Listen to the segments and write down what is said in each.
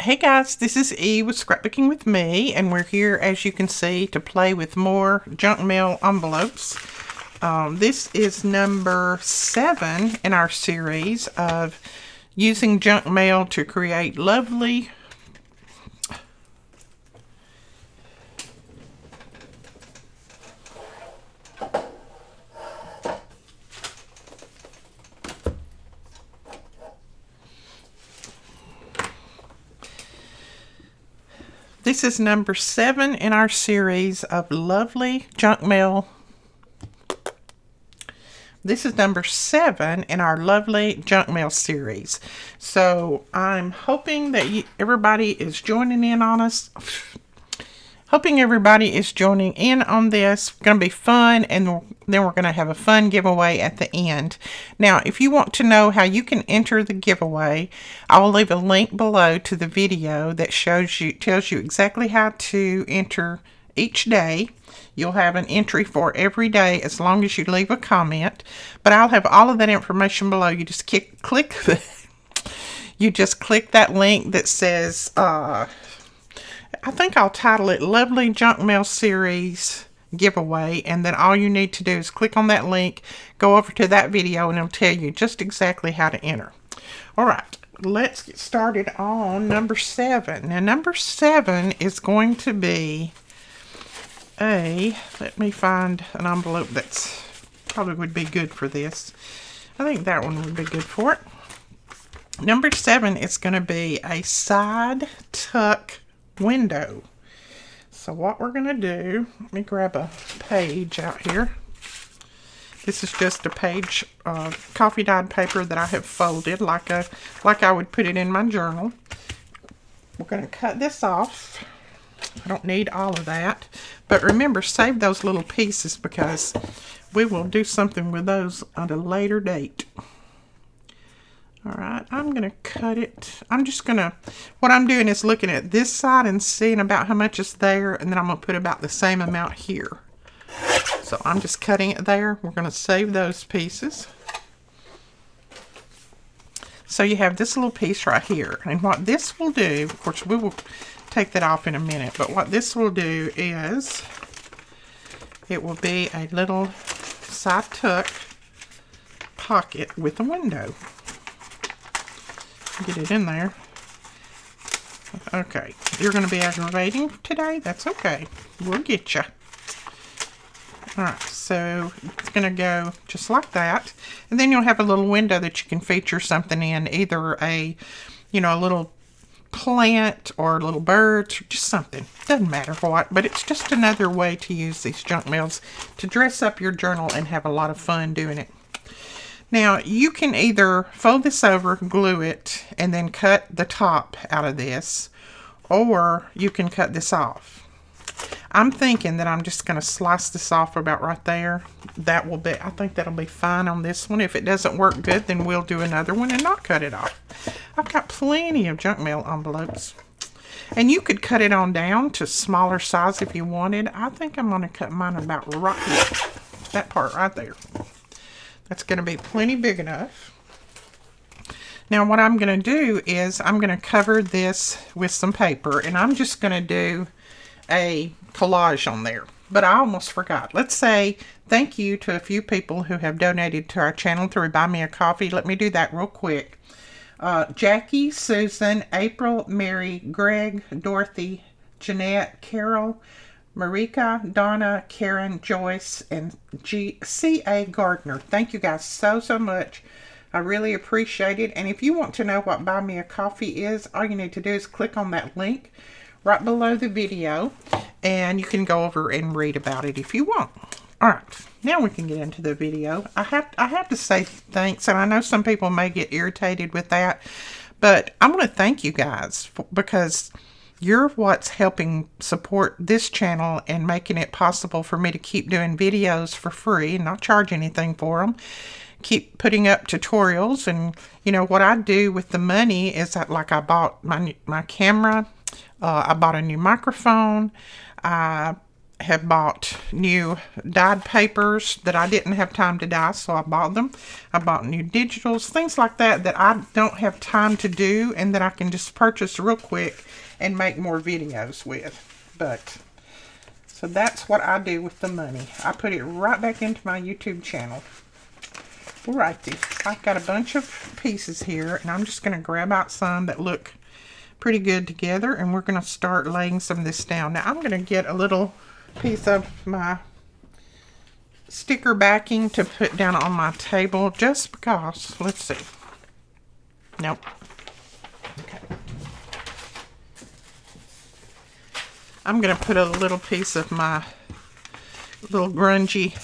Hey guys, this is E with Scrapbooking with Me, and we're here, as you can see, to play with more junk mail envelopes. This is number 7 in our series of using junk mail to create lovely This is number 7 in our series of lovely junk mail. This is number 7 in our lovely junk mail series. So I'm hoping that everybody is joining in on us. Hoping everybody is joining in on this. It's going to be fun, and then we're going to have a fun giveaway at the end. Now, if you want to know how you can enter the giveaway, I will leave a link below to the video that tells you exactly how to enter each day. You'll have an entry for every day as long as you leave a comment. But I'll have all of that information below. You just click that link that says I think I'll title it Lovely Junk Mail Series Giveaway, and then all you need to do is click on that link, go over to that video, and it'll tell you just exactly how to enter. Alright, let's get started on number 7. Now number 7 is going to be let me find an envelope that's probably would be good for this. I think that one would be good for it. Number 7 is going to be a side tuck window. So what we're going to do, let me grab a page out here. This is just a page of coffee dyed paper that I have folded like I would put it in my journal. We're going to cut this off. I don't need all of that, but remember, save those little pieces because we will do something with those at a later date. Alright, I'm going to cut it. What I'm doing is looking at this side and seeing about how much is there, and then I'm going to put about the same amount here. So I'm just cutting it there. We're going to save those pieces. So you have this little piece right here. And what this will do, of course we will take that off in a minute, but what this will do is it will be a little side tuck pocket with a window. Get it in there. Okay, you're going to be aggravating today? That's okay. We'll get you. Alright, so it's going to go just like that. And then you'll have a little window that you can feature something in. Either a little plant or little birds or just something. Doesn't matter what, but it's just another way to use these junk mails to dress up your journal and have a lot of fun doing it. Now, you can either fold this over, glue it, and then cut the top out of this, or you can cut this off. I'm thinking that I'm just going to slice this off about right there. I think that'll be fine on this one. If it doesn't work good, then we'll do another one and not cut it off. I've got plenty of junk mail envelopes. And you could cut it on down to smaller size if you wanted. I think I'm going to cut mine about right here. That part right there. That's going to be plenty big enough. Now what I'm going to do is I'm going to cover this with some paper, and I'm just going to do a collage on there. But I almost forgot. Let's say thank you to a few people who have donated to our channel through Buy Me a Coffee. Let me do that real quick. Jackie, Susan, April, Mary, Greg, Dorothy, Jeanette, Carol, Marika, Donna, Karen, Joyce, and C.A. Gardner. Thank you guys so much. I really appreciate it. And if you want to know what Buy Me a Coffee is, all you need to do is click on that link right below the video, and you can go over and read about it if you want. Alright, now we can get into the video. I have to say thanks, and I know some people may get irritated with that, but I'm going to thank you guys because you're what's helping support this channel and making it possible for me to keep doing videos for free and not charge anything for them. Keep putting up tutorials, and what I do with the money is that, like, I bought my camera, I bought a new microphone, I have bought new dyed papers that I didn't have time to dye, so I bought them. I bought new digitals, things like that that I don't have time to do and that I can just purchase real quick and make more videos with. But, so that's what I do with the money. I put it right back into my YouTube channel. Alrighty, I've got a bunch of pieces here, and I'm just going to grab out some that look pretty good together, and we're going to start laying some of this down. Now I'm going to get a little piece of my sticker backing to put down on my table just because. Let's see. Nope. Okay. I'm going to put a little piece of my little grungy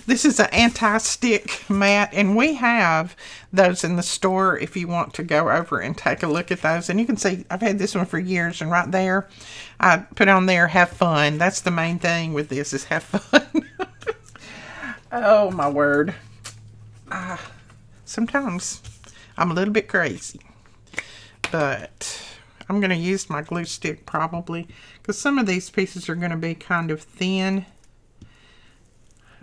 this is an anti-stick mat, and we have those in the store if you want to go over and take a look at those. And you can see I've had this one for years, and right there I put on there, have fun. That's the main thing with this, is have fun. Oh my word. Sometimes I'm a little bit crazy, but I'm going to use my glue stick probably, because some of these pieces are going to be kind of thin.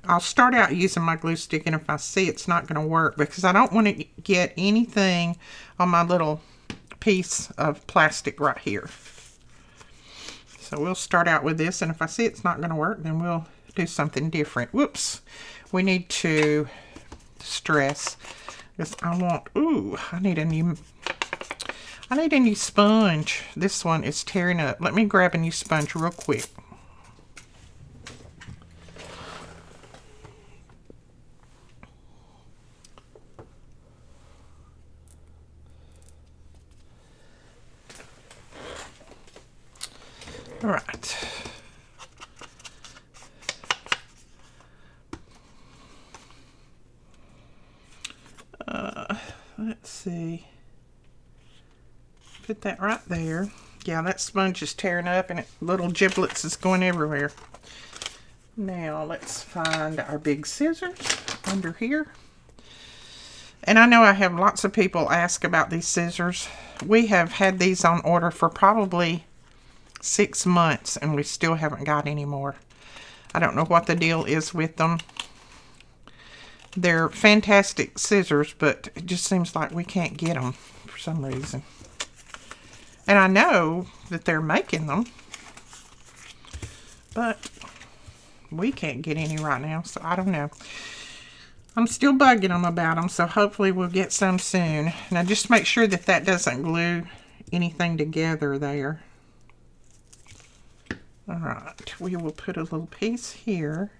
I'll start out using my glue stick, and if I see it's not going to work, because I don't want to get anything on my little piece of plastic right here. So we'll start out with this, and if I see it's not going to work, then we'll do something different. Whoops. We need to stress, because I want, I need a new sponge. This one is tearing up. Let me grab a new sponge real quick. All right. Let's see. Put that right there. Yeah, that sponge is tearing up, and little giblets is going everywhere. Now let's find our big scissors under here. And I know I have lots of people ask about these scissors. We have had these on order for probably 6 months, and we still haven't got any more. I don't know what the deal is with them. They're fantastic scissors, but it just seems like we can't get them for some reason. And I know that they're making them, but we can't get any right now, so I don't know. I'm still bugging them about them, so hopefully we'll get some soon. Now just make sure that that doesn't glue anything together there. Alright, we will put a little piece here.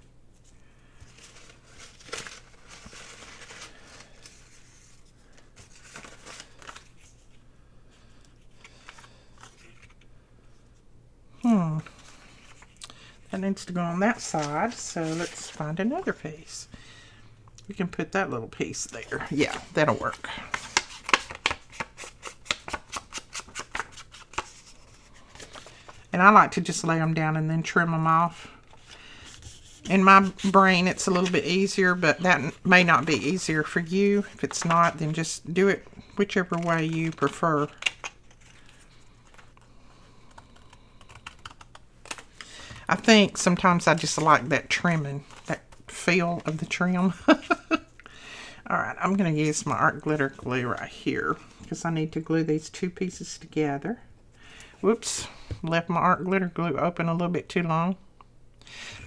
That needs to go on that side, so let's find another piece. We can put that little piece there. Yeah, that'll work. And I like to just lay them down and then trim them off. In my brain, it's a little bit easier, but that may not be easier for you. If it's not, then just do it whichever way you prefer. I think sometimes I just like that trimming, that feel of the trim. Alright, I'm going to use my art glitter glue right here, because I need to glue these two pieces together. Whoops, left my art glitter glue open a little bit too long.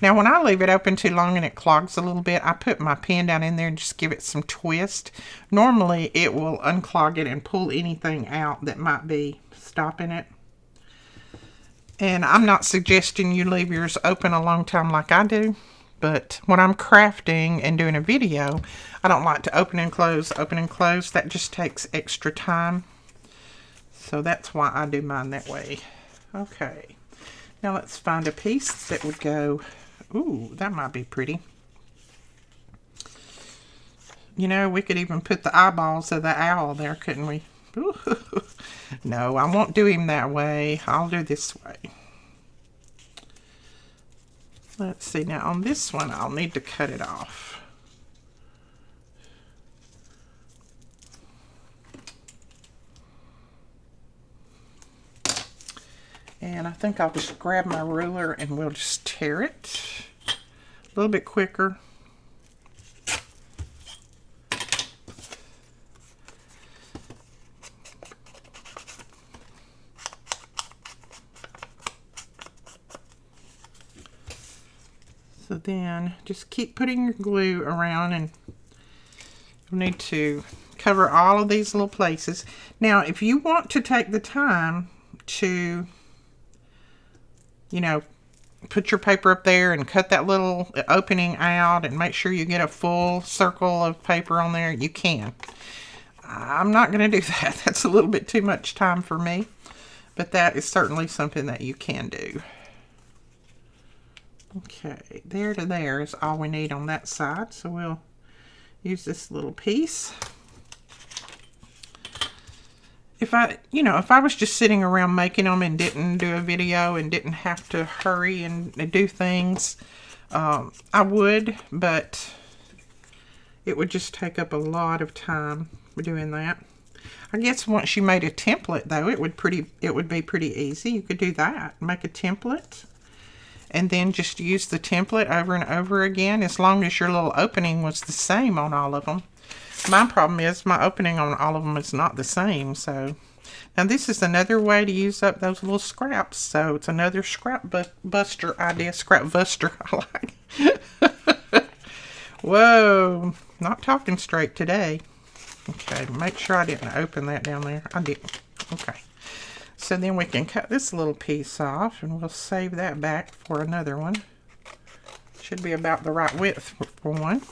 Now when I leave it open too long and it clogs a little bit, I put my pen down in there and just give it some twist. Normally it will unclog it and pull anything out that might be stopping it. And I'm not suggesting you leave yours open a long time like I do, but when I'm crafting and doing a video, I don't like to open and close, open and close. That just takes extra time. So that's why I do mine that way. Okay, now let's find a piece that would go, ooh, that might be pretty. You know, we could even put the eyeballs of the owl there, couldn't we? Ooh. No, I won't do him that way. I'll do this way. Let's see, now on this one, I'll need to cut it off. And I think I'll just grab my ruler and we'll just tear it a little bit quicker. So then just keep putting your glue around, and you'll need to cover all of these little places. Now, if you want to take the time to, you know, put your paper up there and cut that little opening out and make sure you get a full circle of paper on there, you can. I'm not going to do that. That's a little bit too much time for me, but that is certainly something that you can do. Okay, there to there is all we need on that side, so we'll use this little piece. If I was just sitting around making them and didn't do a video and didn't have to hurry and do things, I would, but it would just take up a lot of time doing that. I guess once you made a template, though, it would be pretty easy. You could do that, make a template, and then just use the template over and over again, as long as your little opening was the same on all of them. My problem is my opening on all of them is not the same. So now this is another way to use up those little scraps. So it's another scrap buster idea. Scrap buster, I like. Whoa, not talking straight today. Okay, make sure I didn't open that down there. I didn't. Okay. So then we can cut this little piece off, and we'll save that back for another one. Should be about the right width for one.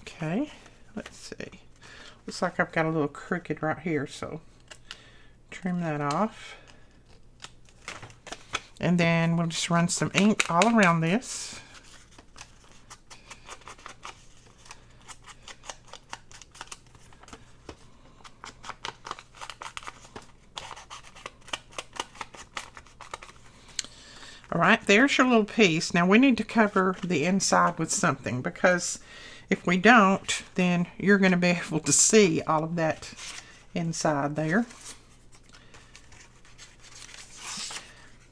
Okay, let's see. Looks like I've got a little crooked right here, so trim that off. And then we'll just run some ink all around this. All right, there's your little piece. Now we need to cover the inside with something, because if we don't, then you're going to be able to see all of that inside there.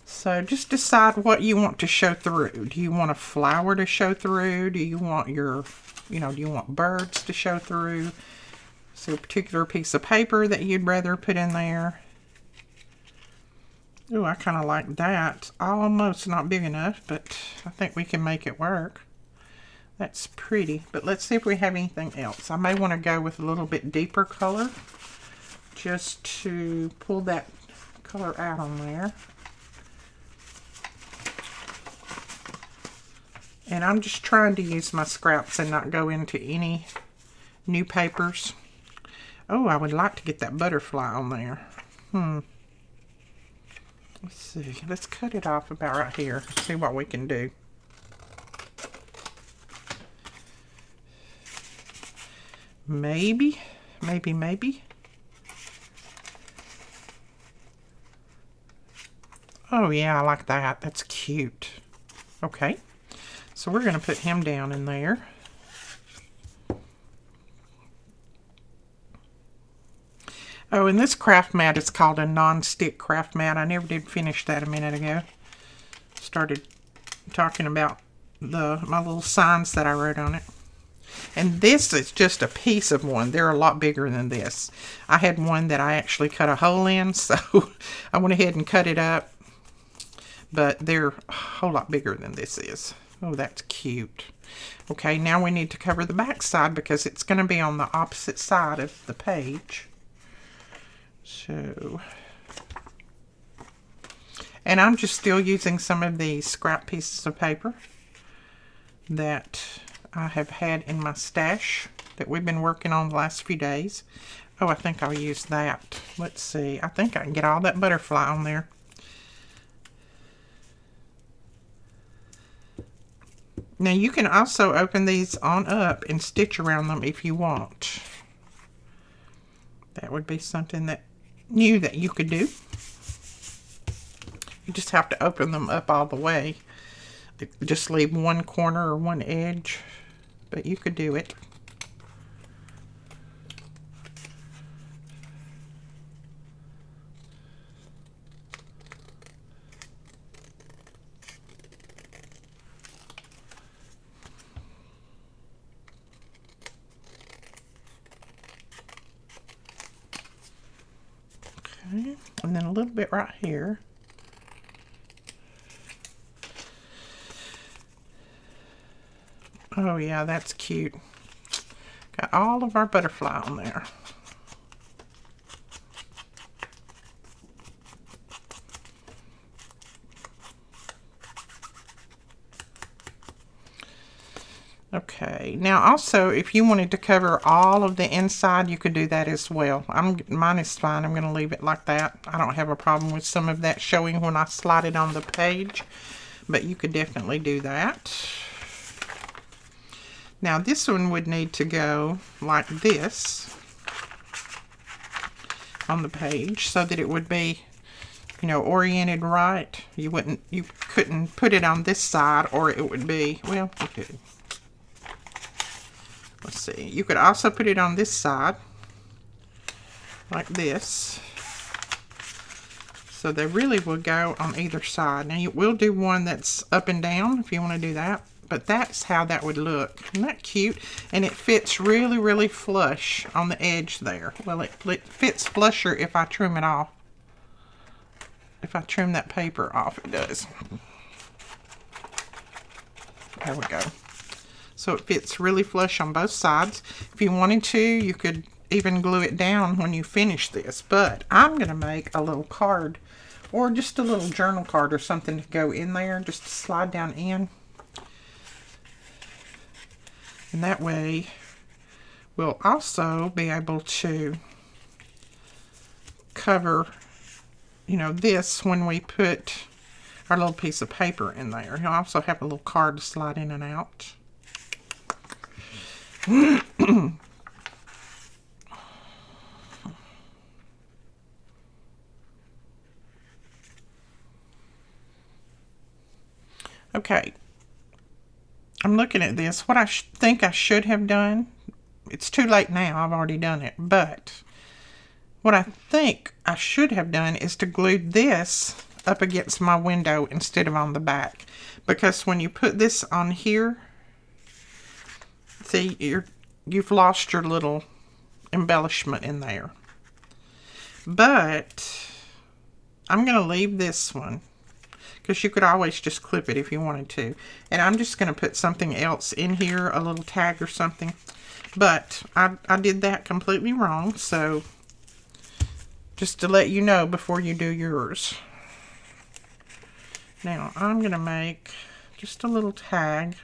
So just decide what you want to show through. Do you want a flower to show through? Do you want your, do you want birds to show through? Is there a particular piece of paper that you'd rather put in there? Ooh, I kind of like that. Almost not big enough, but I think we can make it work. That's pretty, but let's see if we have anything else. I may want to go with a little bit deeper color just to pull that color out on there. And I'm just trying to use my scraps and not go into any new papers. Oh, I would like to get that butterfly on there. Let's see. Let's cut it off about right here. See what we can do. Maybe. Oh yeah, I like that. That's cute. Okay. So we're going to put him down in there. Oh, and this craft mat is called a non-stick craft mat. I never did finish that a minute ago. Started talking about my little signs that I wrote on it. And this is just a piece of one. They're a lot bigger than this. I had one that I actually cut a hole in, so I went ahead and cut it up. But they're a whole lot bigger than this is. Oh, that's cute. Okay, now we need to cover the back side because it's going to be on the opposite side of the page. So, and I'm just still using some of these scrap pieces of paper that I have had in my stash that we've been working on the last few days. Oh, I think I'll use that. Let's see. I think I can get all that butterfly on there. Now you can also open these on up and stitch around them if you want. That would be something that new that you could do. You just have to open them up all the way. Just leave one corner or one edge, but you could do it. Okay, and then a little bit right here. Oh yeah, that's cute. Got all of our butterfly on there. Okay, now also if you wanted to cover all of the inside, you could do that as well. Mine is fine. I'm going to leave it like that. I don't have a problem with some of that showing when I slide it on the page, but you could definitely do that. Now this one would need to go like this on the page so that it would be, you know, oriented right. You couldn't put it on this side, or it would be, well, you could. Let's see. You could also put it on this side, like this. So they really will go on either side. Now you will do one that's up and down if you want to do that. But that's how that would look. Isn't that cute? And it fits really, really flush on the edge there. Well, it fits flusher if I trim it off. If I trim that paper off, it does. There we go. So it fits really flush on both sides. If you wanted to, you could even glue it down when you finish this. But I'm going to make a little card, or just a little journal card or something to go in there, just to slide down in. And that way, we'll also be able to cover, you know, this when we put our little piece of paper in there. You'll also have a little card to slide in and out. Okay, I'm looking at this. What I think I should have done, it's too late now, I've already done it, but what I think I should have done is to glue this up against my window instead of on the back, because when you put this on here, see, you've lost your little embellishment in there. But I'm going to leave this one, because you could always just clip it if you wanted to. And I'm just going to put something else in here, a little tag or something. But I did that completely wrong, so just to let you know before you do yours. Now I'm going to make just a little tag.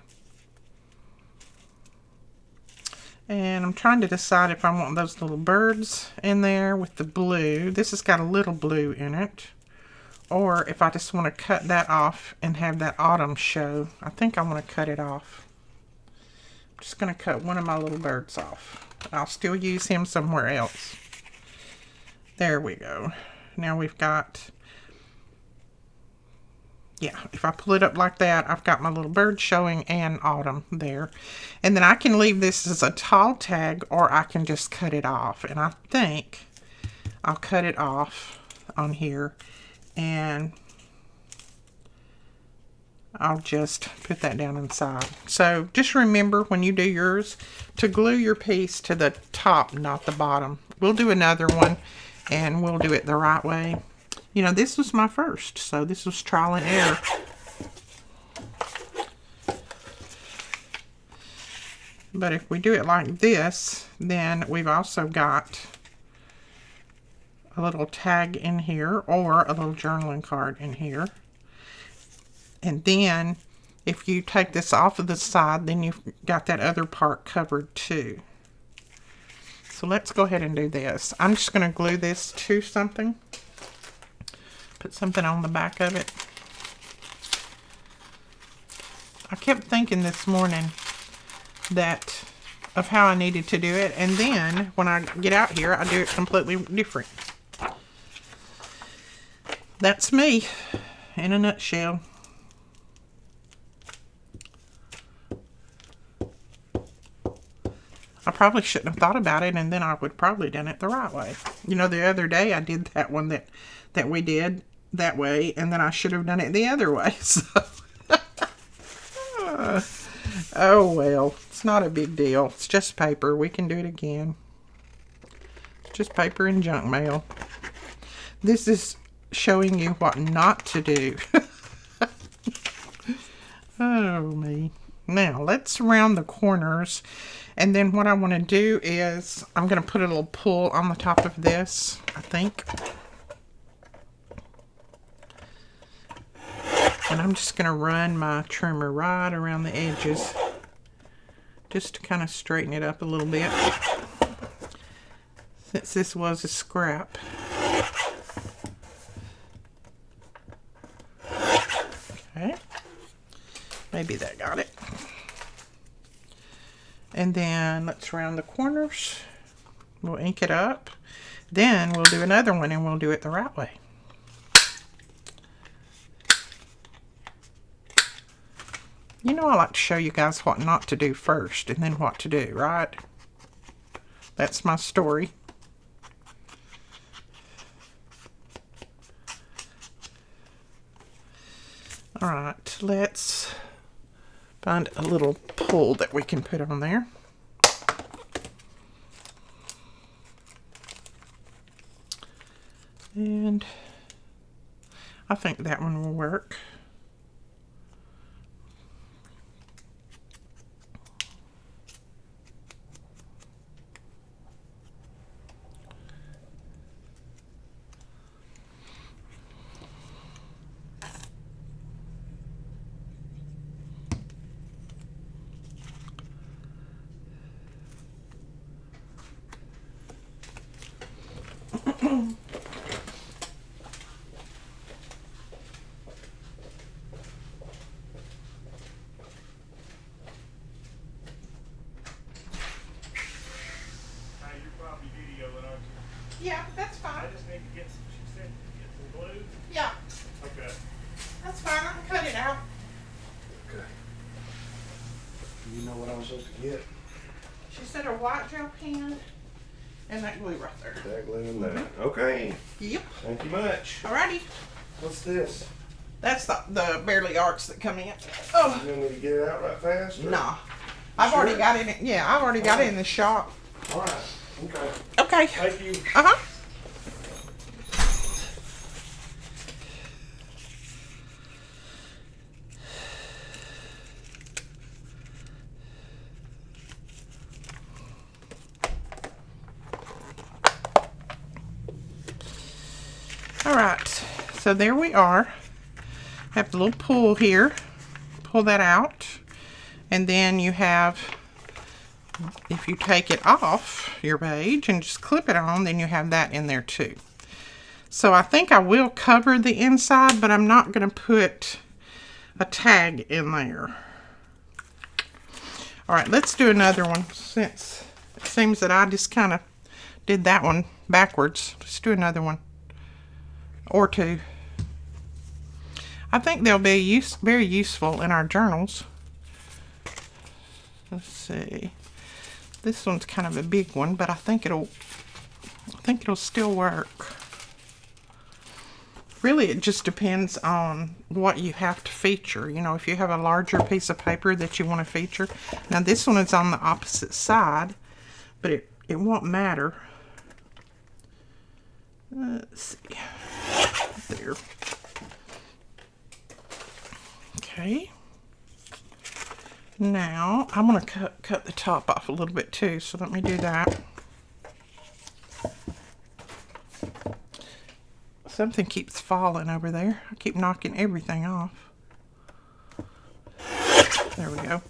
And I'm trying to decide if I want those little birds in there with the blue. This has got a little blue in it. Or if I just want to cut that off and have that autumn show. I think I want to cut it off. I'm just going to cut one of my little birds off. I'll still use him somewhere else. There we go. Now we've got... yeah, if I pull it up like that, I've got my little bird showing and autumn there. And then I can leave this as a tall tag, or I can just cut it off. And I think I'll cut it off on here. And I'll just put that down inside. So just remember when you do yours to glue your piece to the top, not the bottom. We'll do another one, and we'll do it the right way. You know, this was my first, so this was trial and error. But if we do it like this, then we've also got a little tag in here, or a little journaling card in here. And then, if you take this off of the side, then you've got that other part covered too. So let's go ahead and do this. I'm just going to glue this to something. Put something on the back of it. I kept thinking this morning that of how I needed to do it, and then when I get out here, I do it completely different. That's me in a nutshell. I probably shouldn't have thought about it, and then I would probably done it the right way. You know, the other day I did that one that we did that way, and then I should have done it the other way. So, oh well, it's not a big deal. It's just paper. We can do it again. It's just paper and junk mail. This is showing you what not to do. Oh, me. Now, let's round the corners. And then what I want to do is, I'm going to put a little pull on the top of this, I think. And I'm just going to run my trimmer right around the edges, just to kind of straighten it up a little bit, since this was a scrap. Okay. Maybe that got it. And then let's round the corners. We'll ink it up. Then we'll do another one and we'll do it the right way. You know, I like to show you guys what not to do first and then what to do, right? That's my story. All right, let's find a little pull that we can put on there. And I think that one will work. Yeah, that's fine. I just need to get some, she said, get some glue. Yeah, Okay. that's fine. I can cut it out. Okay. You know what I'm supposed to get? She said a white gel pen and that glue right there. That glue and that. Okay. Yep. Thank you much. Alrighty. What's this? That's the barely arts that come in. Oh, You want me to get it out right fast? or- nah. I've already got it in, yeah, I've already got it in the shop. All right. Okay. Okay. Thank you. Uh-huh. All right, so there we are. Have the little pull here. Pull that out. And then you have, if you take it off your page and just clip it on, then you have that in there too. So I think I will cover the inside, but I'm not going to put a tag in there. All right, let's do another one since it seems that I just kind of did that one backwards. Let's do another one or two. I think they'll be very useful in our journals. Let's see. This one's kind of a big one, but I think it'll still work. Really, it just depends on what you have to feature. You know, if you have a larger piece of paper that you want to feature. Now, this one is on the opposite side, but it won't matter. Let's see. There. Okay. Now, I'm going to cut the top off a little bit too, so let me do that. Something keeps falling over there. I keep knocking everything off. There we go.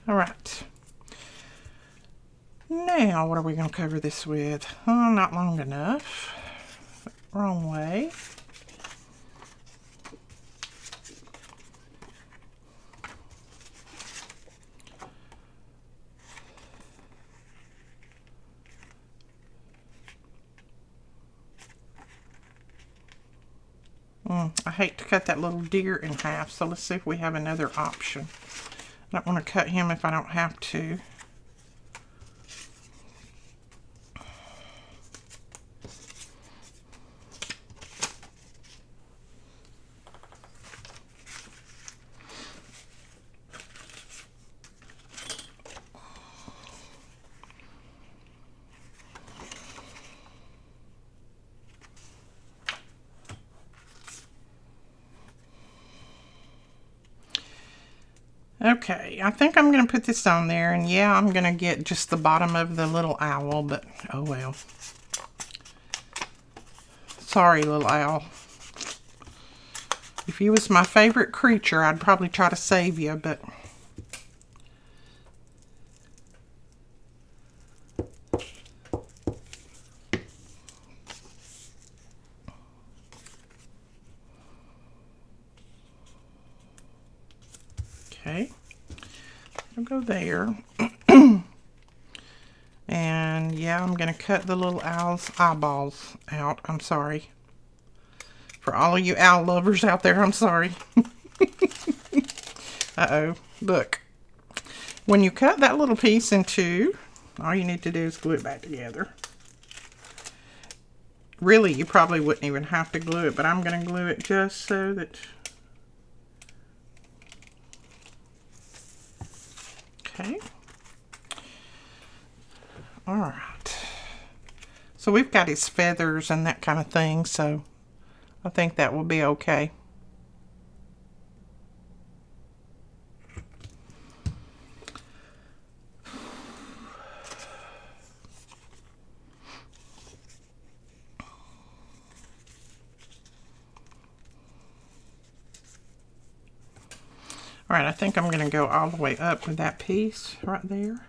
All right. Now, what are we going to cover this with? Oh, not long enough. Wrong way. I hate to cut that little deer in half, so let's see if we have another option. I don't want to cut him if I don't have to. Okay, I think I'm going to put this on there, and yeah, I'm going to get just the bottom of the little owl, but oh well. Sorry, little owl. If you was my favorite creature, I'd probably try to save you, but... Okay, I'll go there. And yeah, I'm going to cut the little owl's eyeballs out. I'm sorry. For all of you owl lovers out there, I'm sorry. Uh-oh. Look. When you cut that little piece in two, all you need to do is glue it back together. Really, you probably wouldn't even have to glue it, but I'm going to glue it just so that... Okay. All right. So we've got his feathers and that kind of thing, so I think that will be okay. All right, I think I'm going to go all the way up with that piece right there.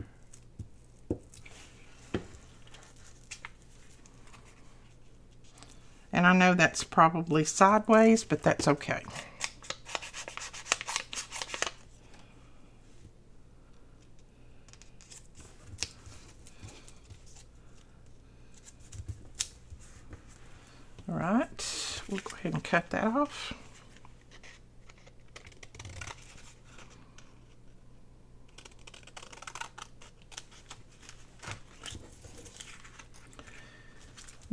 And I know that's probably sideways, but that's okay. All right, we'll go ahead and cut that off.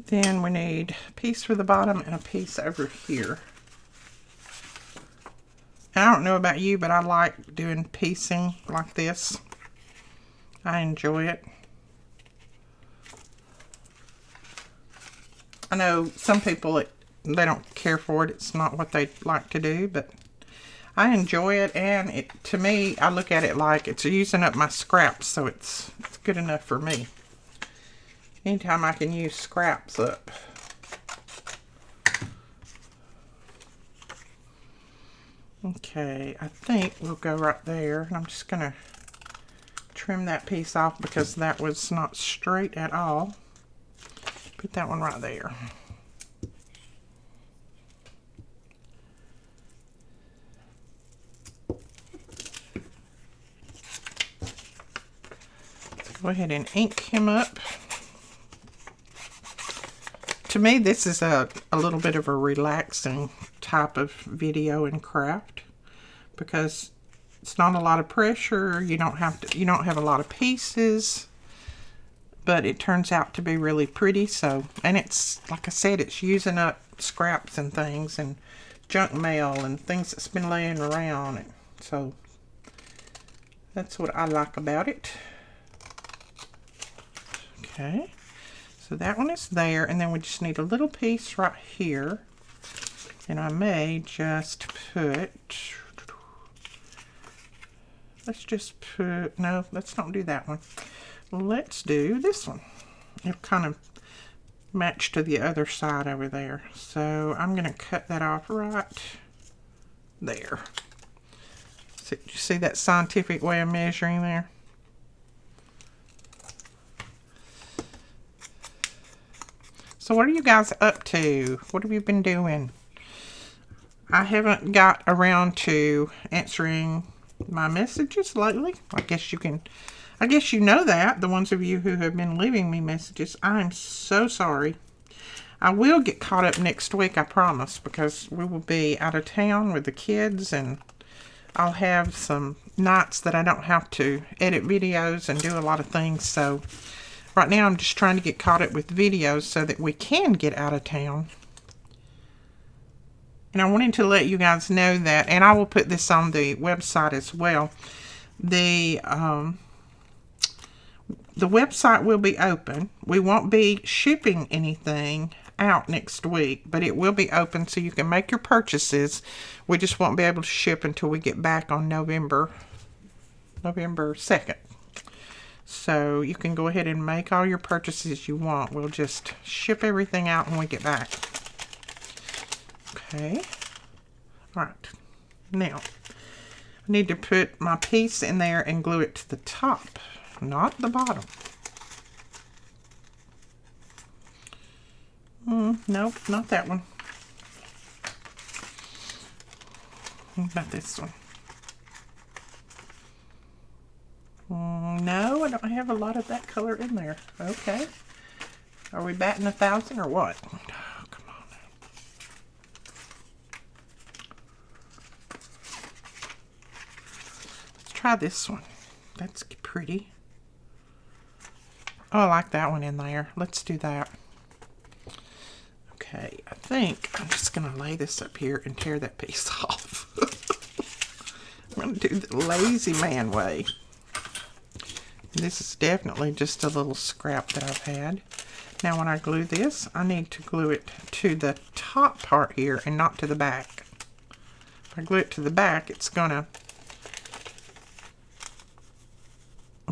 Then we need a piece for the bottom and a piece over here. And I don't know about you, but I like doing piecing like this. I enjoy it. I know some people, they don't care for it. It's not what they like to do, but I enjoy it. And to me, I look at it like it's using up my scraps, so it's good enough for me. Anytime I can use scraps up. Okay, I think we'll go right there. And I'm just going to trim that piece off because that was not straight at all. Put that one right there. Let's go ahead and ink him up. To me, this is a little bit of a relaxing type of video and craft because it's not a lot of pressure. You don't have a lot of pieces, but it turns out to be really pretty. So, and it's like I said, it's using up scraps and things and junk mail and things that's been laying around. And so that's what I like about it. Okay. So that one is there, and then we just need a little piece right here. And I may just put, let's just put, no, let's not do that one. Let's do this one. It'll kind of match to the other side over there. So I'm going to cut that off right there. So, you see that scientific way of measuring there? So what are you guys up to? What have you been doing? I haven't got around to answering my messages lately. I guess you know that, the ones of you who have been leaving me messages. I'm so sorry. I will get caught up next week, I promise, because we will be out of town with the kids, and I'll have some nights that I don't have to edit videos and do a lot of things. So right now I'm just trying to get caught up with videos so that we can get out of town. And I wanted to let you guys know that, and I will put this on the website as well. The website will be open. We won't be shipping anything out next week, but it will be open so you can make your purchases. We just won't be able to ship until we get back on November November 2nd. So you can go ahead and make all your purchases you want. We'll just ship everything out when we get back. Okay. All right. Now, I need to put my piece in there and glue it to the top, not the bottom. Nope, not that one. What about this one? No, I don't have a lot of that color in there. Okay. Are we batting 1,000 or what? Oh, come on now. Let's try this one. That's pretty. Oh, I like that one in there. Let's do that. Okay, I think I'm just going to lay this up here and tear that piece off. I'm going to do the lazy man way. This is definitely just a little scrap that I've had. Now when I glue this, I need to glue it to the top part here and not to the back. If I glue it to the back, it's gonna,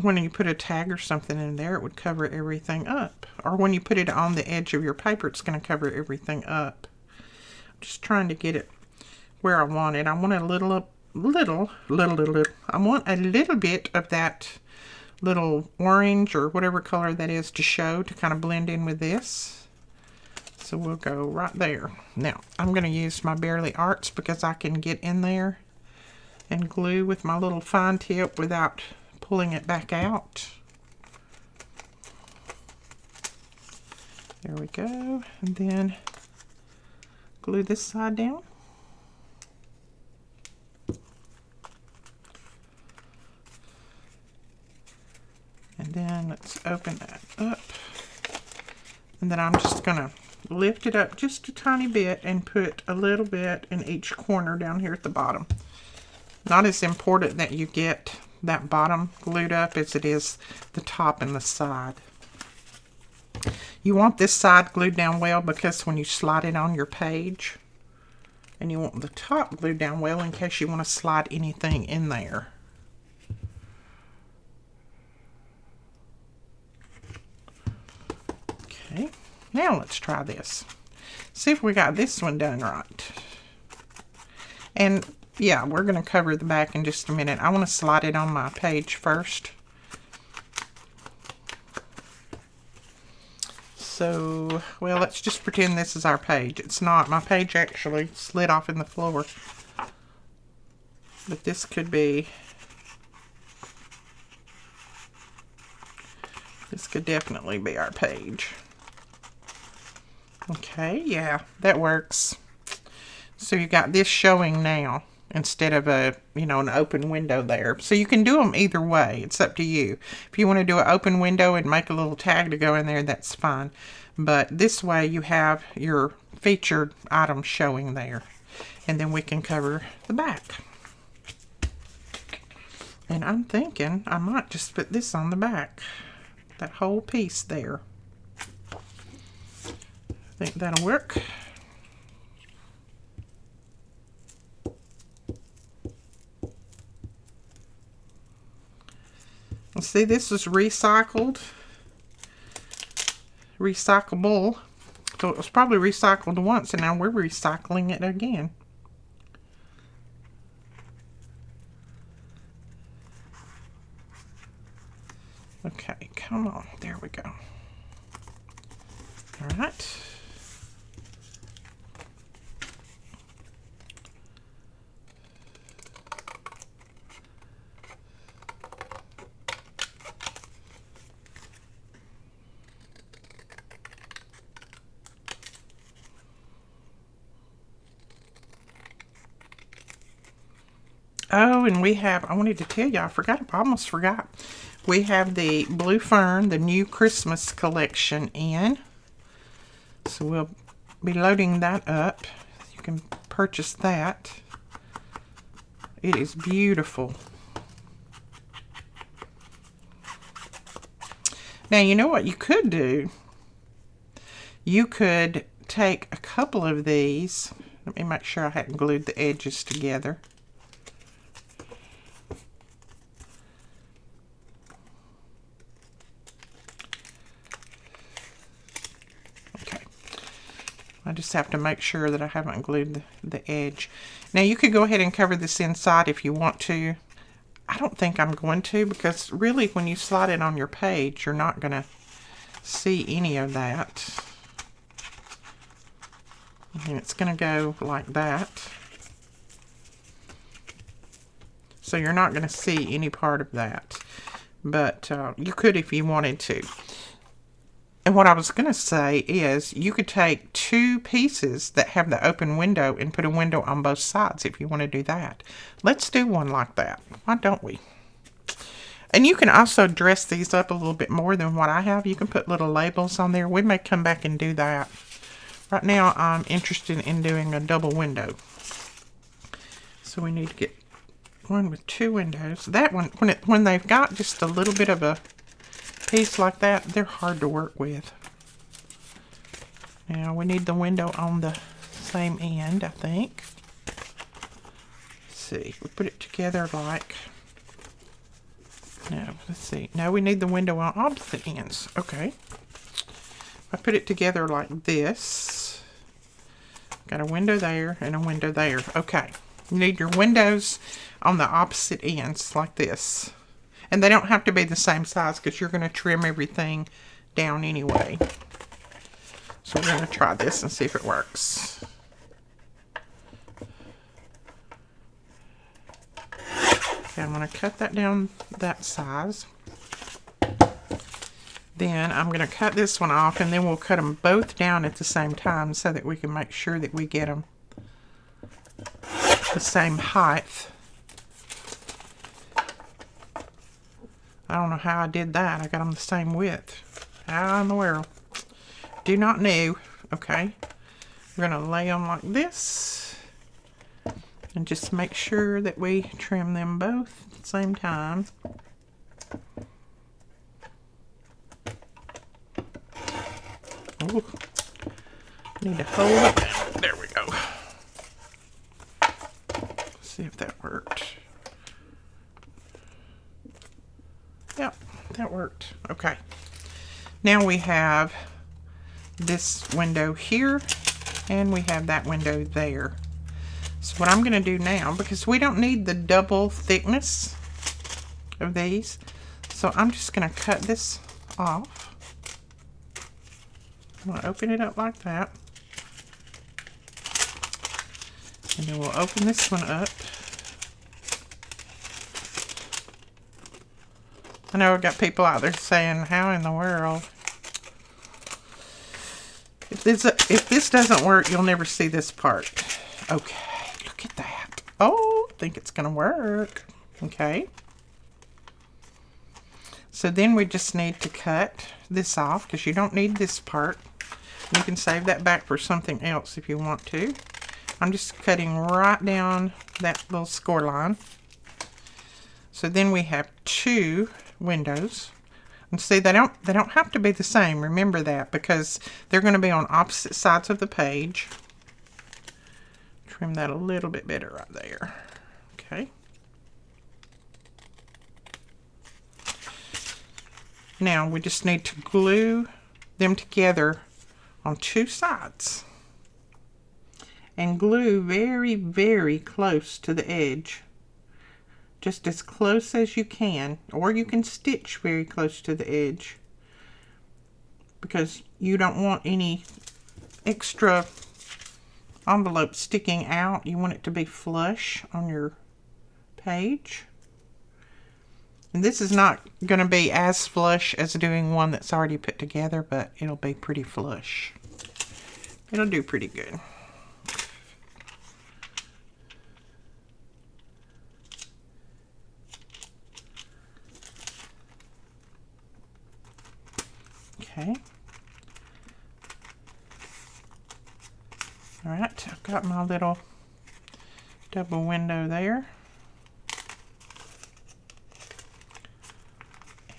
when you put a tag or something in there, it would cover everything up. Or when you put it on the edge of your paper, it's gonna cover everything up. I'm just trying to get it where I want it. I want a little, I want a little bit of that little orange or whatever color that is to show, to kind of blend in with this. So we'll go right there. Now I'm going to use my Barely Arts because I can get in there and glue with my little fine tip without pulling it back out. There we go. And then glue this side down. And then let's open that up. And then I'm just going to lift it up just a tiny bit and put a little bit in each corner down here at the bottom. Not as important that you get that bottom glued up as it is the top and the side. You want this side glued down well because when you slide it on your page, and you want the top glued down well in case you want to slide anything in there. Okay, now let's try this. See if we got this one done right. And yeah, we're going to cover the back in just a minute. I want to slide it on my page first. So, well, let's just pretend this is our page. It's not. My page actually slid off in the floor. But this could be... This could definitely be our page. Okay, yeah, that works. So you got this showing now instead of a, you know, an open window there. So you can do them either way. It's up to you. If you want to do an open window and make a little tag to go in there, that's fine. But this way you have your featured item showing there. And then we can cover the back. And I'm thinking I might just put this on the back. That whole piece there. I think that'll work. Let's see, this is recyclable. So it was probably recycled once and now we're recycling it again. Okay, come on. There we go. All right. Oh, and we have, I wanted to tell you, I almost forgot. We have the Blue Fern, the new Christmas collection in. So we'll be loading that up. You can purchase that. It is beautiful. Now, you know what you could do? You could take a couple of these. Let me make sure I hadn't glued the edges together. I just have to make sure that I haven't glued the edge. Now you could go ahead and cover this inside if you want to. I don't think I'm going to, because really when you slide it on your page, you're not going to see any of that. And it's going to go like that. So you're not going to see any part of that. But you could if you wanted to. And what I was going to say is you could take two pieces that have the open window and put a window on both sides if you want to do that. Let's do one like that. Why don't we? And you can also dress these up a little bit more than what I have. You can put little labels on there. We may come back and do that. Right now I'm interested in doing a double window. So we need to get one with two windows. That one, when they've got just a little bit of a piece like that, they're hard to work with. Now we need the window on the same end, I think. Let's see, we put it together like, no, let's see. No, we need the window on opposite ends. Okay. I put it together like this. Got a window there and a window there. Okay. You need your windows on the opposite ends like this. And they don't have to be the same size because you're going to trim everything down anyway. So we're going to try this and see if it works. Okay, I'm going to cut that down that size. Then I'm going to cut this one off, and then we'll cut them both down at the same time so that we can make sure that we get them the same height. I don't know how I did that. I got them the same width. How in the world? Do not know. Okay. We're going to lay them like this. And just make sure that we trim them both at the same time. Ooh. Need to hold it down. There we go. Let's see if that worked. Yep, that worked. Okay. Now we have this window here, and we have that window there. So what I'm going to do now, because we don't need the double thickness of these, so I'm just going to cut this off. I'm going to open it up like that. And then we'll open this one up. I know I've got people out there saying, how in the world? If this doesn't work, you'll never see this part. Okay, look at that. Oh, I think it's going to work. Okay. So then we just need to cut this off because you don't need this part. You can save that back for something else if you want to. I'm just cutting right down that little score line. So then we have two windows, and see they don't have to be the same. Remember that, because they're going to be on opposite sides of the page. Trim that a little bit better right there. Okay. Now we just need to glue them together on two sides and glue very, very close to the edge. Just as close as you can, or you can stitch very close to the edge because you don't want any extra envelope sticking out. You want it to be flush on your page. And this is not going to be as flush as doing one that's already put together, but it'll be pretty flush. It'll do pretty good. Okay. All right, I've got my little double window there.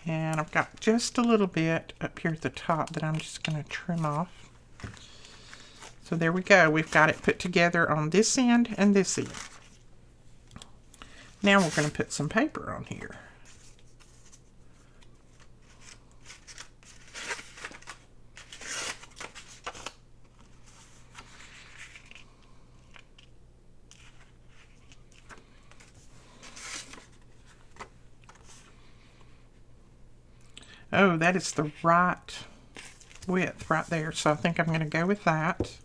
And I've got just a little bit up here at the top that I'm just going to trim off. So there we go. We've got it put together on this end and this end. Now we're going to put some paper on here. Oh, that is the right width right there. So I think I'm going to go with that.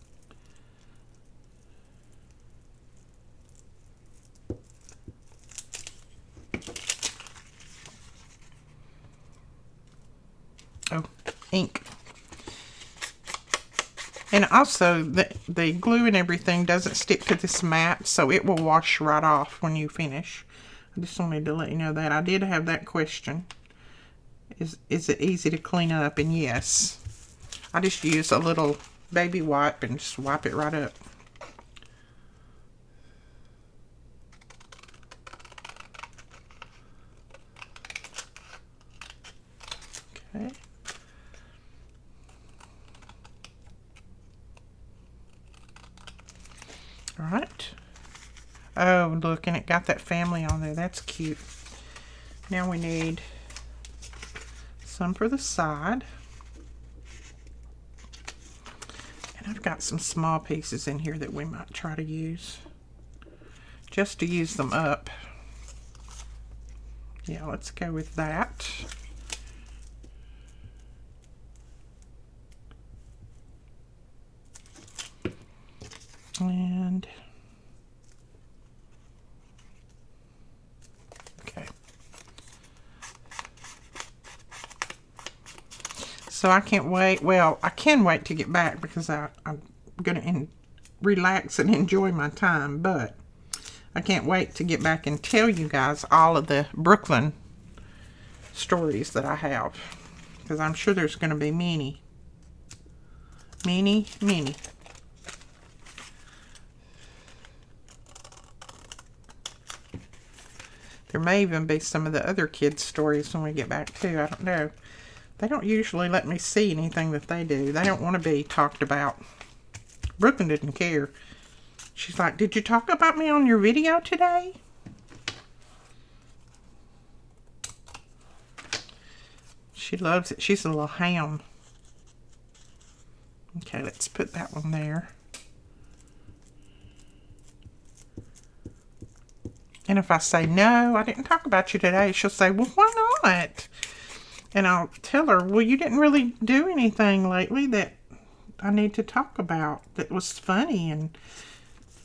Oh, ink. And also, the glue and everything doesn't stick to this mat, so it will wash right off when you finish. I just wanted to let you know that. I did have that question. Is it easy to clean up? And yes. I just use a little baby wipe and just wipe it right up. Okay. All right. Oh, look, and it got that family on there. That's cute. Now we need some for the side. And I've got some small pieces in here that we might try to use. Just to use them up. Yeah, let's go with that. And okay. So I can't wait. Well, I can wait to get back because I'm going to relax and enjoy my time. But I can't wait to get back and tell you guys all of the Brooklyn stories that I have. Because I'm sure there's going to be many. Many, many. There may even be some of the other kids' stories when we get back too. I don't know. They don't usually let me see anything that they do. They don't want to be talked about. Brooklyn didn't care. She's like, did you talk about me on your video today? She loves it. She's a little ham. Okay, let's put that one there. And if I say, no, I didn't talk about you today, she'll say, well, why not? And I'll tell her, well, you didn't really do anything lately that I need to talk about that was funny. And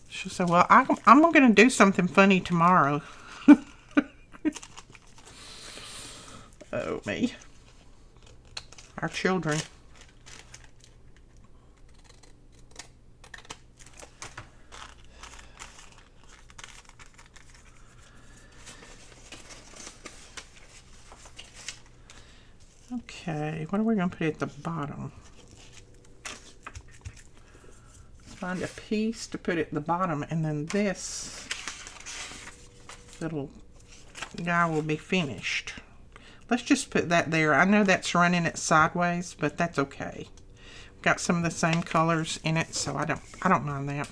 she'll say, well, I'm going to do something funny tomorrow. Oh, me. Our children. Okay, what are we going to put at the bottom? Find a piece to put at the bottom, and then this little guy will be finished. Let's just put that there. I know that's running it sideways, but that's okay. Got some of the same colors in it, so I don't mind that.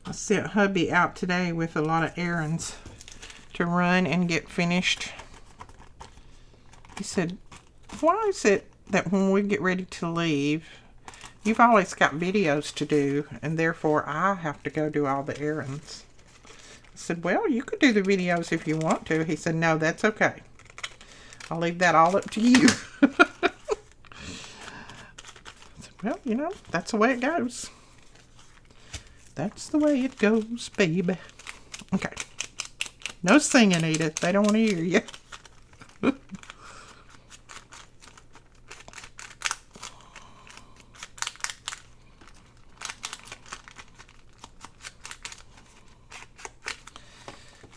I sent hubby out today with a lot of errands to run and get finished. He said, why is it that when we get ready to leave, you've always got videos to do, and therefore I have to go do all the errands? I said, well, you could do the videos if you want to. He said, no, that's okay. I'll leave that all up to you. I said, well, you know, that's the way it goes. That's the way it goes, baby. Okay. No singing, Edith. They don't want to hear you.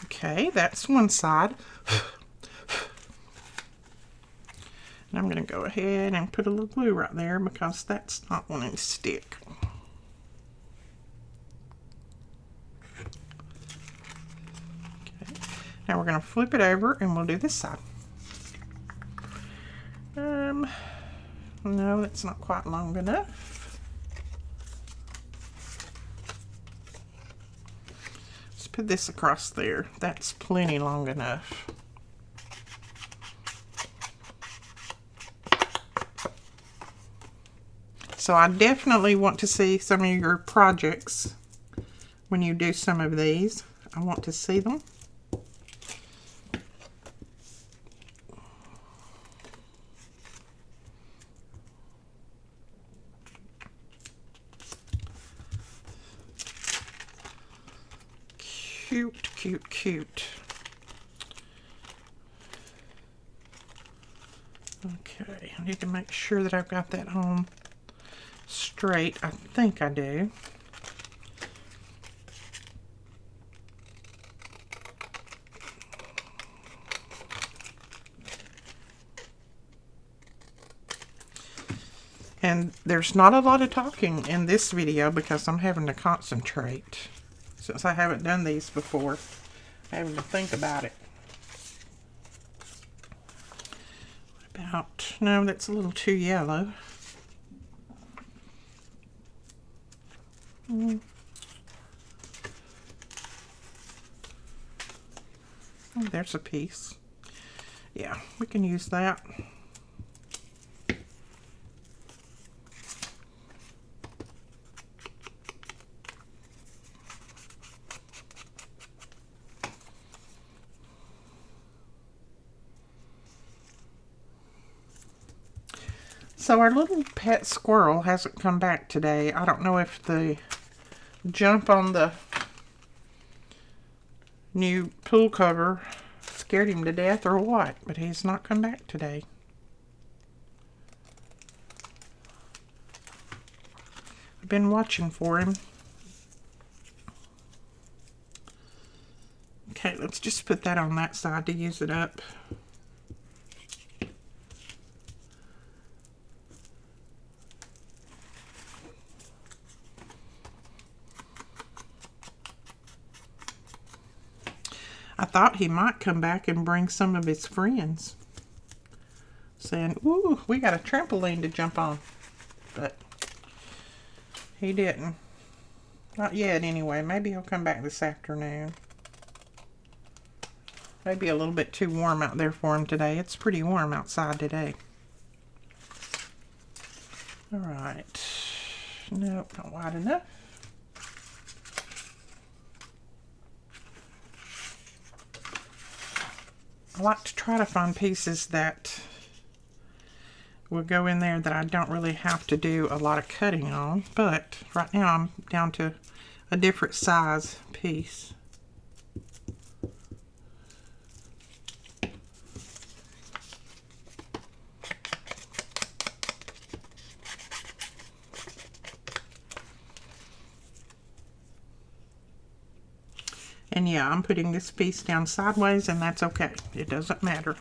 Okay, that's one side. And I'm going to go ahead and put a little glue right there because that's not wanting to stick. Now we're going to flip it over and we'll do this side. No, that's not quite long enough. Let's put this across there. That's plenty long enough. So I definitely want to see some of your projects when you do some of these. I want to see them. Cute, cute, cute. Okay, I need to make sure that I've got that on straight. I think I do. And there's not a lot of talking in this video because I'm having to concentrate. Since I haven't done these before, I'm having to think about it. What about, no, that's a little too yellow. Oh, there's a piece. Yeah, we can use that. So our little pet squirrel hasn't come back today. I don't know if the jump on the new pool cover scared him to death or what, but he's not come back today. I've been watching for him. Okay, let's just put that on that side to use it up. I thought he might come back and bring some of his friends, saying, ooh, we got a trampoline to jump on. But he didn't. Not yet, anyway. Maybe he'll come back this afternoon. Maybe a little bit too warm out there for him today. It's pretty warm outside today. Alright. Nope, not wide enough. I like to try to find pieces that will go in there that I don't really have to do a lot of cutting on, but right now I'm down to a different size piece. And yeah, I'm putting this piece down sideways, and that's okay. It doesn't matter.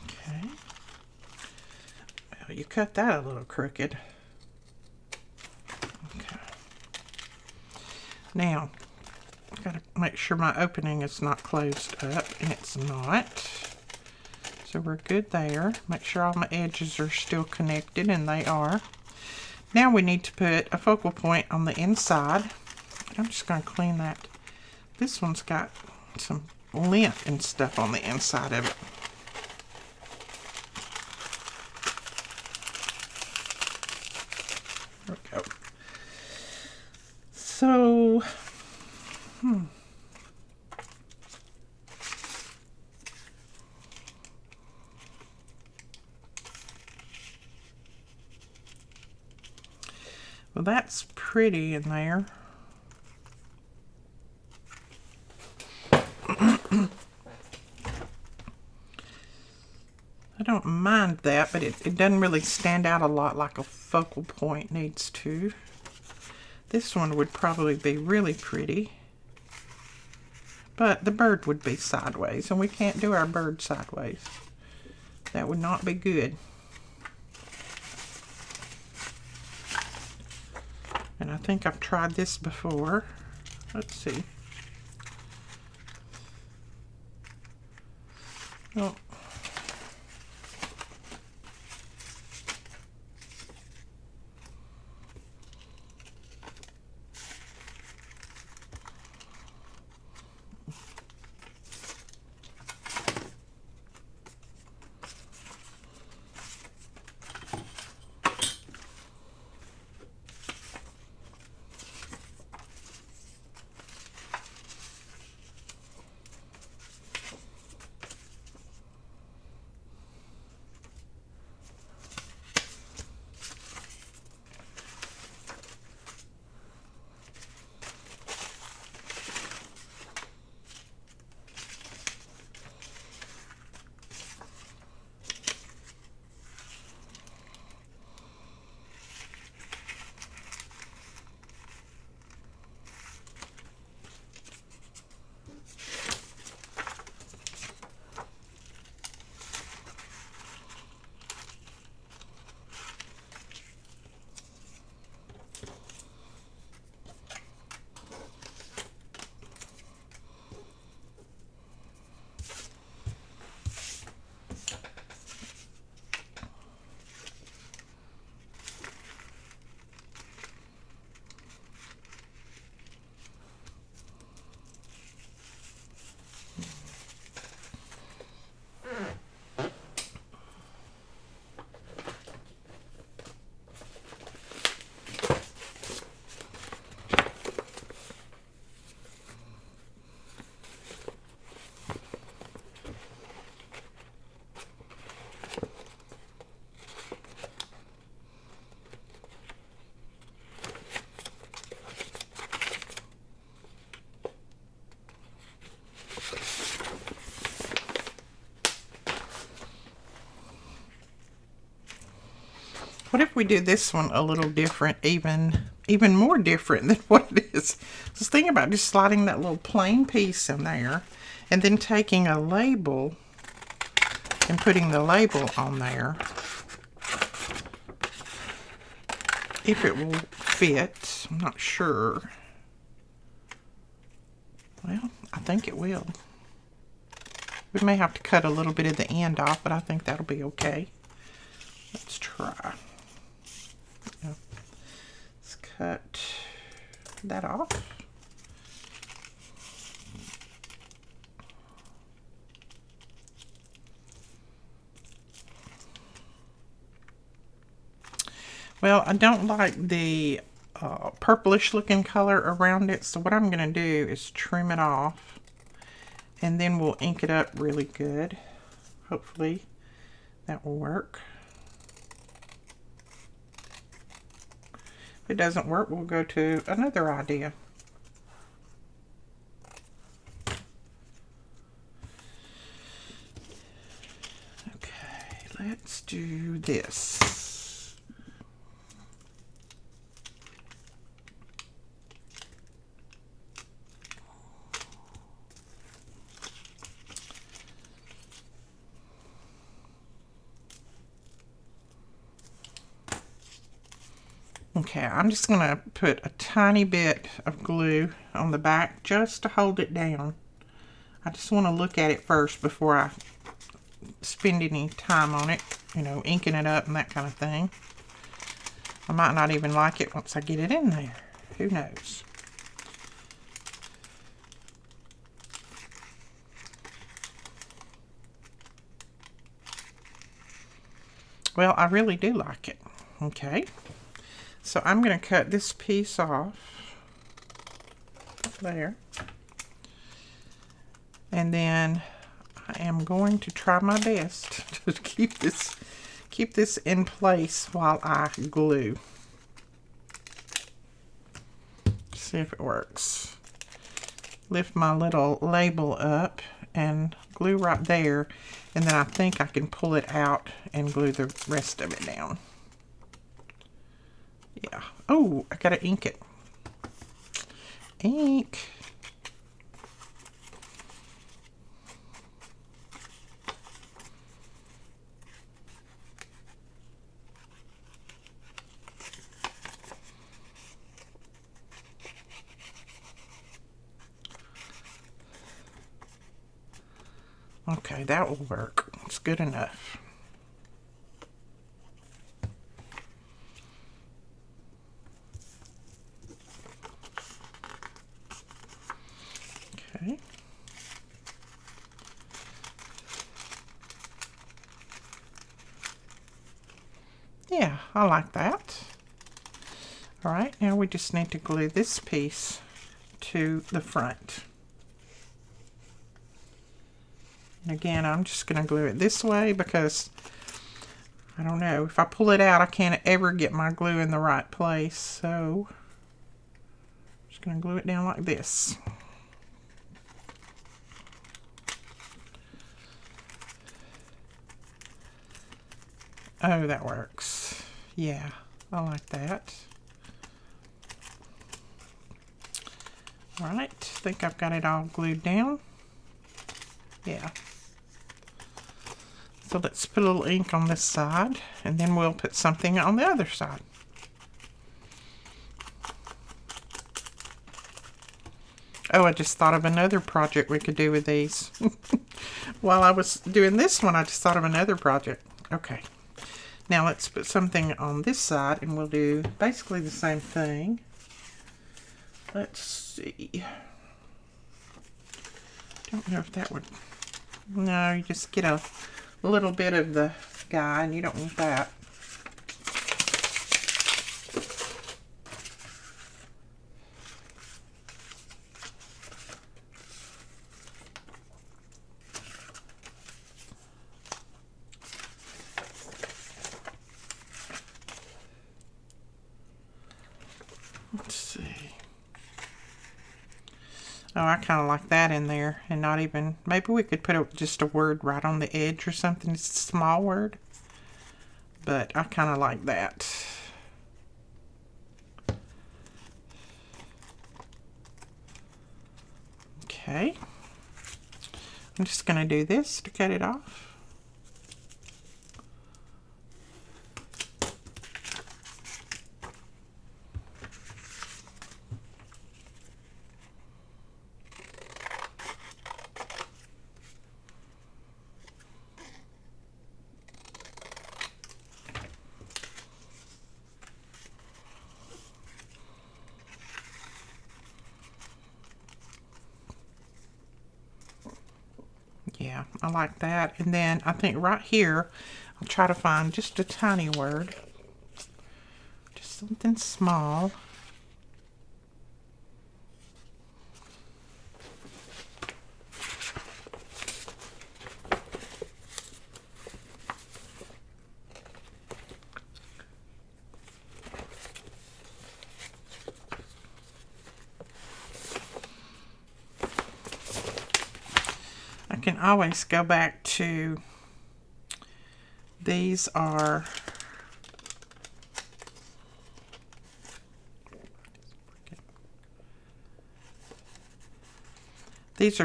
Okay. Well, you cut that a little crooked. Okay. Now, gotta make sure my opening is not closed up, and it's not. So we're good there. Make sure all my edges are still connected, and they are. Now we need to put a focal point on the inside. I'm just going to clean that. This one's got some lint and stuff on the inside of it. There we go. So, well, that's pretty in there. I don't mind that, but it doesn't really stand out a lot like a focal point needs to. This one would probably be really pretty. But the bird would be sideways, and we can't do our bird sideways. That would not be good. And I think I've tried this before. Let's see. Oh. What if we do this one a little different, even more different than what it is? Just think about just sliding that little plain piece in there and then taking a label and putting the label on there. If it will fit, I'm not sure. Well, I think it will. We may have to cut a little bit of the end off, but I think that'll be okay. Let's try. Let's cut that off. Well, I don't like the purplish looking color around it, so what I'm going to do is trim it off, and then we'll ink it up really good. Hopefully that will work. If it doesn't work, we'll go to another idea. Okay, let's do this. Okay, I'm just going to put a tiny bit of glue on the back just to hold it down. I just want to look at it first before I spend any time on it, you know, inking it up and that kind of thing. I might not even like it once I get it in there. Who knows? Well, I really do like it. Okay. So I'm going to cut this piece off there, and then I am going to try my best to keep this in place while I glue. See if it works. Lift my little label up and glue right there, and then I think I can pull it out and glue the rest of it down. Yeah. Oh, I gotta ink it. Ink. Okay, that will work. It's good enough. Okay. Yeah, I like that. All right, now we just need to glue this piece to the front. And again, I'm just going to glue it this way because, I don't know, if I pull it out, I can't ever get my glue in the right place. So, I'm just going to glue it down like this. Oh, that works. Yeah, I like that. All right, I think I've got it all glued down. Yeah. So let's put a little ink on this side, and then we'll put something on the other side. Oh, I just thought of another project we could do with these. While I was doing this one, I just thought of another project. Okay. Now let's put something on this side, and we'll do basically the same thing. Let's see. Don't know if that would... No, you just get a little bit of the guy, and you don't want that. Let's see. Oh, I kind of like that in there, and not even, maybe we could put just a word right on the edge or something. It's a small word, but I kind of like that. Okay. I'm just going to do this to cut it off. Yeah, I like that. And then I think right here, I'll try to find just a tiny word. Just something small. I can always go back to, these are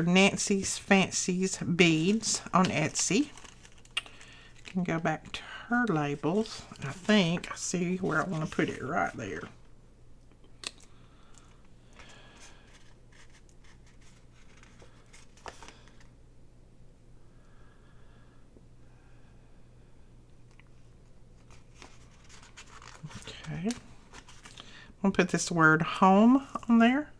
Nancy's Fancies beads on Etsy. I can go back to her labels. I think I see where I want to put it right there. Okay. I'm going to put this word home on there.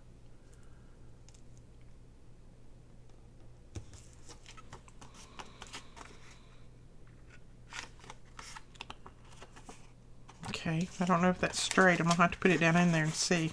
Okay, I don't know if that's straight. I'm going to have to put it down in there and see.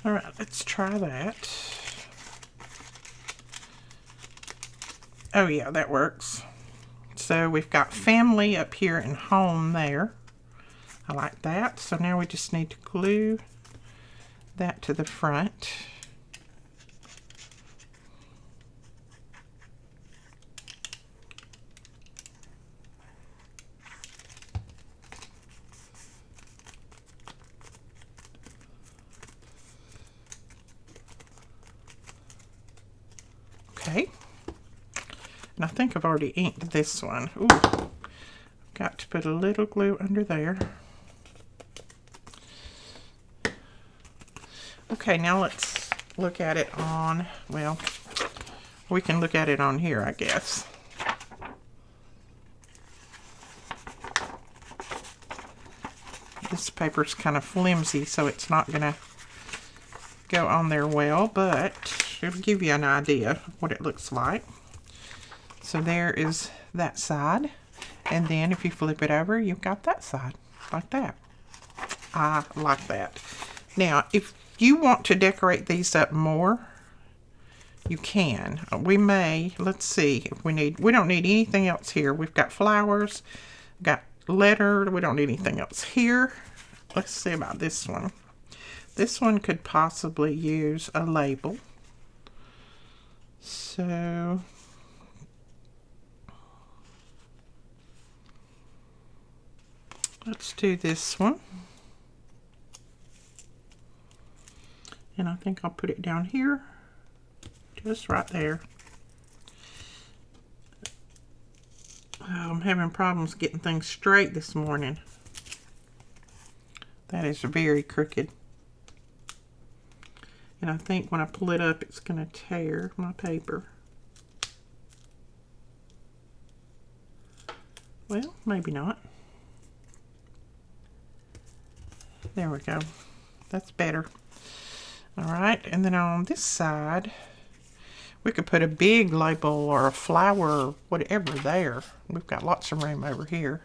All right, let's try that. Oh yeah, that works. So we've got family up here and home there. I like that. So now we just need to glue that to the front. Okay. And I think I've already inked this one. Ooh. Got to put a little glue under there. Okay, now let's look at it on, well, we can look at it on here, I guess. This paper's kind of flimsy, so it's not going to go on there well, but it'll give you an idea of what it looks like. So there is that side, and then if you flip it over, you've got that side, like that. I like that. Now, if you want to decorate these up more, you can. We may, let's see if we don't need anything else here. We've got flowers, got letter, we don't need anything else here. Let's see about this one. This one could possibly use a label. So let's do this one. And I think I'll put it down here, just right there. I'm having problems getting things straight this morning. That is very crooked. And I think when I pull it up, it's going to tear my paper. Well, maybe not. There we go. That's better. All right, and then on this side, we could put a big label or a flower or whatever there. We've got lots of room over here.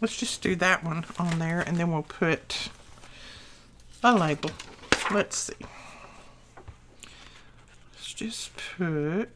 Let's just do that one on there, and then we'll put a label. Let's see. Let's just put...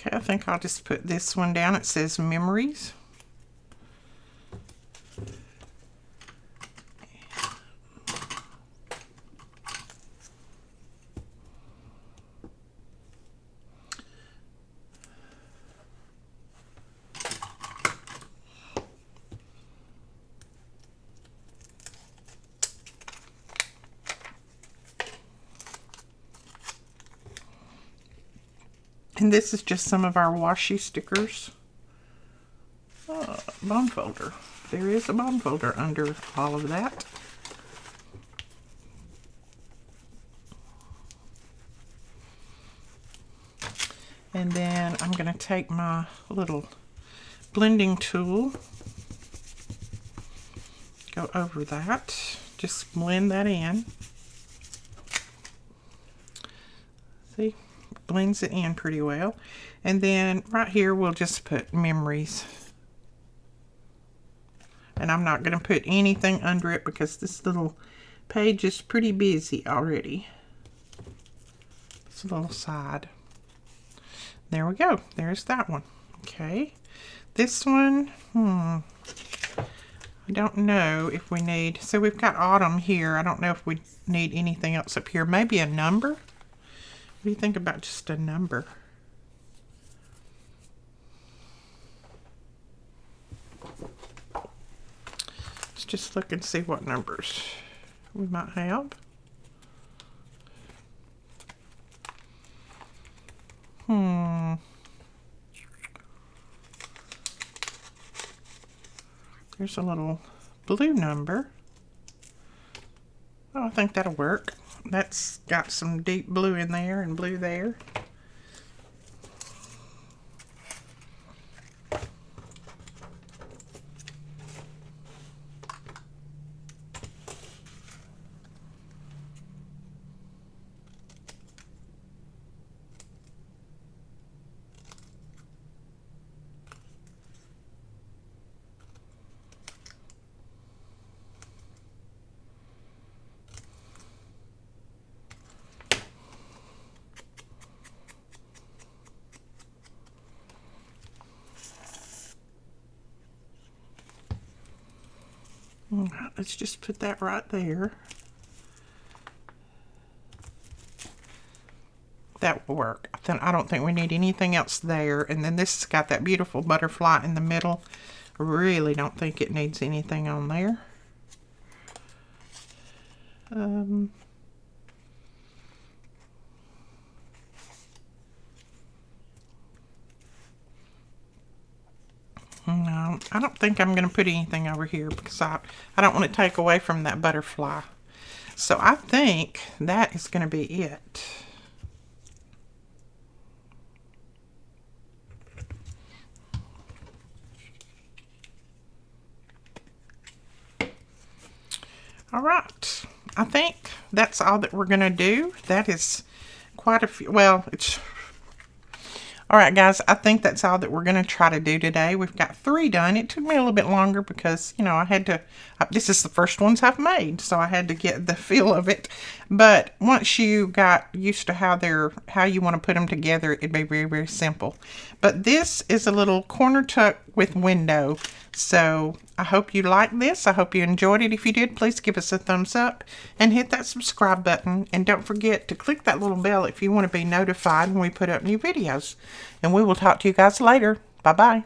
Okay, I think I'll just put this one down. It says memories. And this is just some of our washi stickers. Bond folder. There is a bond folder under all of that. And then I'm going to take my little blending tool, go over that, just blend that in. See? Blends it in pretty well. And then right here we'll just put memories. And I'm not going to put anything under it because this little page is pretty busy already. It's a little side. There we go. There's that one. Okay. This one, I don't know if we need, so we've got autumn here. I don't know if we need anything else up here. Maybe a number? What do you think about just a number? Let's just look and see what numbers we might have. There's a little blue number. Oh, I think that'll work. That's got some deep blue in there and blue there. All right, let's just put that right there. That will work. Then I don't think we need anything else there. And then this has got that beautiful butterfly in the middle. I really don't think it needs anything on there. No, I don't think I'm going to put anything over here because I don't want to take away from that butterfly. So I think that is going to be it. All right. I think that's all that we're going to do. That is quite a few. Well, it's... All right, guys, I think that's all that we're going to try to do today. We've got 3 done. It took me a little bit longer because, you know, I had to, this is the first ones I've made, so I had to get the feel of it. But once you got used to how you want to put them together, it'd be very, very simple. But this is a little corner tuck with window. So I hope you liked this. I hope you enjoyed it. If you did, please give us a thumbs up and hit that subscribe button. And don't forget to click that little bell if you want to be notified when we put up new videos. And we will talk to you guys later. Bye-bye.